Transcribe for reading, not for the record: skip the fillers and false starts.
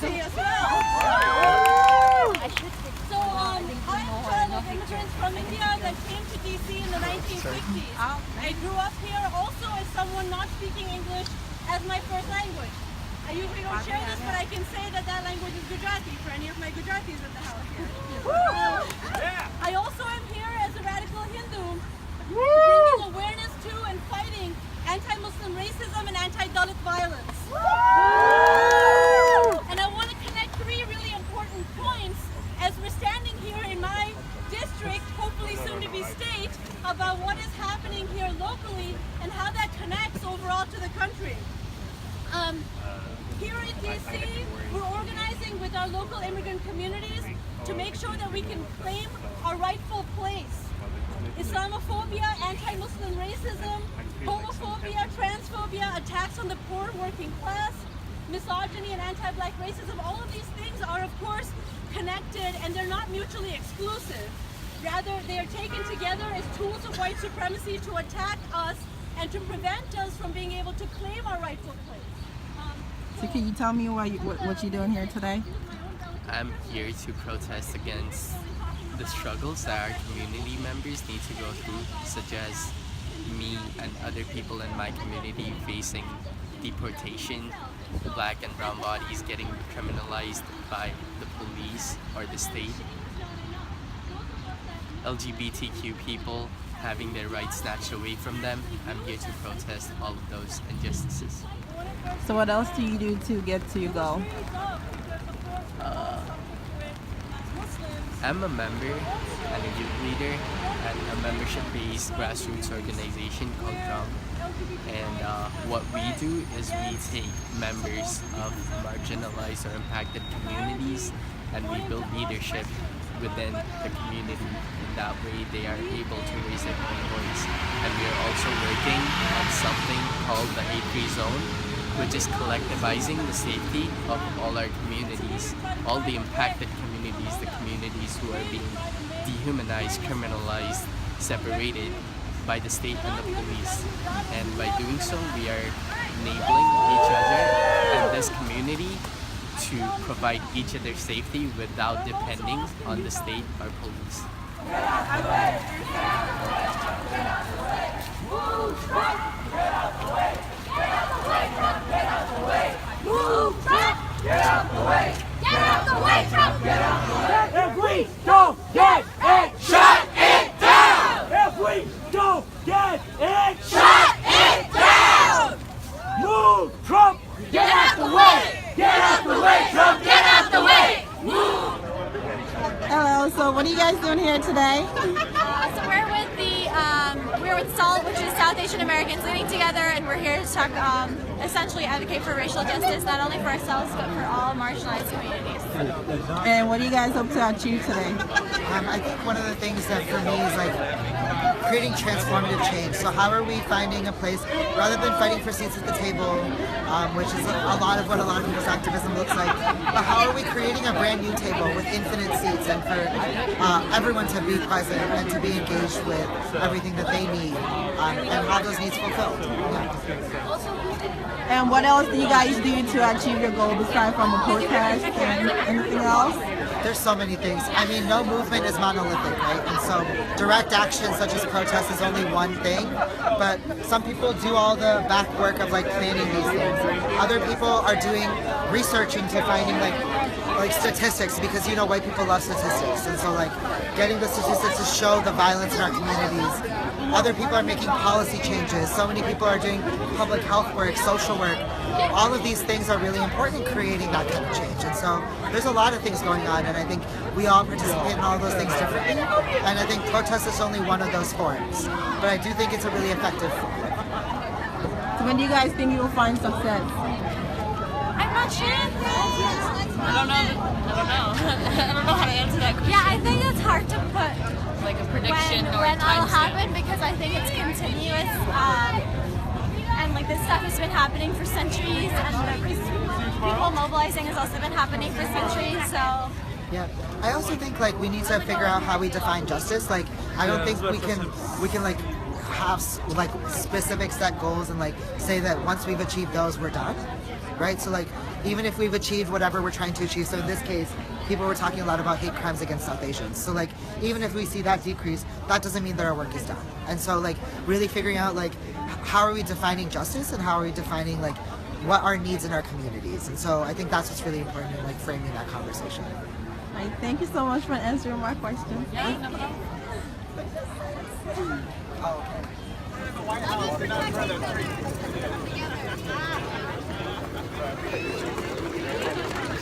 diversity as well. So I'm a child of immigrants from India that came to DC in the 1950s. I grew up here also as someone not speaking English as my first language. I usually don't share this, but I can say that that language is Gujarati for any of my Gujaratis in the house here. I also am here as a radical Hindu, bringing awareness to and fighting anti-Muslim racism and anti-Dalit violence. And I want to connect three really important points as we're standing here in my district, hopefully soon to be state, about what is happening here locally and how that connects overall to the country. Here in DC, we're organizing with our local immigrant communities to make sure that we can claim our rightful place. Islamophobia, anti-Muslim racism, homophobia, transphobia, attacks on the poor working class, misogyny and anti-black racism, all of these things are of course connected and they're not mutually exclusive. Rather, they are taken together as tools of white supremacy to attack us and to prevent us from being able to claim our rightful place. So can you tell me what you're doing here today? I'm here to protest against the struggles that our community members need to go through, such as me and other people in my community facing deportation, black and brown bodies getting criminalized by the police or the state, LGBTQ people having their rights snatched away from them. I'm here to protest all of those injustices. So what else do you do to get to your goal? I'm a member and a youth leader at a membership-based grassroots organization called DRUM. And what we do is we take members of marginalized or impacted communities and we build leadership within the community. In that way they are able to raise their own voice. And we are also working on something called the Hate-Free Zone, which is collectivizing the safety of all our communities, all the impacted communities, the communities who are being dehumanized, criminalized, separated by the state and the police. And by doing so, we are enabling each other and this community to provide each other safety without depending on the state or police. If we don't get it, shut it down! If we don't get it, shut it down! Move, Trump! Get out the way! Get out the way, Trump! Get out the way! Move! Hello, so what are you guys doing here today? So we're with SAALT, which is South Asian Americans living together, and we're here to talk, essentially advocate for racial justice, not only for ourselves, but for all marginalized communities. And what do you guys hope to achieve today? I think one of the things that for me is like creating transformative change. So how are we finding a place, rather than fighting for seats at the table, which is a lot of what a lot of people's activism looks like, but how are we creating a brand new table with infinite seats and for everyone to be present and to be engaged with everything that they need and have those needs fulfilled. And what else do you guys do to achieve your goal besides from a protest and anything else? There's so many things. I mean, no movement is monolithic, right? And so direct action such as protest is only one thing, but some people do all the back work of like planning these things. Other people are doing researching to finding like statistics, because you know white people love statistics, and so like getting the statistics to show the violence in our communities. Other people are making policy changes. So many people are doing public health work, social work. All of these things are really important in creating that kind of change. And so there's a lot of things going on, and I think we all participate in all those things differently. And I think protest is only one of those forms. But I do think it's a really effective form. So when do you guys think you will find success? I'm not sure. I don't know. I don't know how to answer that question. Yeah, I think it's hard to put Like a prediction or a when time it'll happen, because I think it's continuous. And like this stuff has been happening for centuries, and people mobilizing has also been happening for centuries. So yeah, I also think like we need to figure out how we define justice. Like I don't think we can like have like specific set goals and like say that once we've achieved those we're done, right? So like even if we've achieved whatever we're trying to achieve. So in this case, people were talking a lot about hate crimes against South Asians. So like, even if we see that decrease, that doesn't mean that our work is done. And so like, really figuring out like, how are we defining justice and how are we defining like, what are needs in our communities? And so I think that's what's really important in like framing that conversation. All right, thank you so much for answering my question. Oh, okay.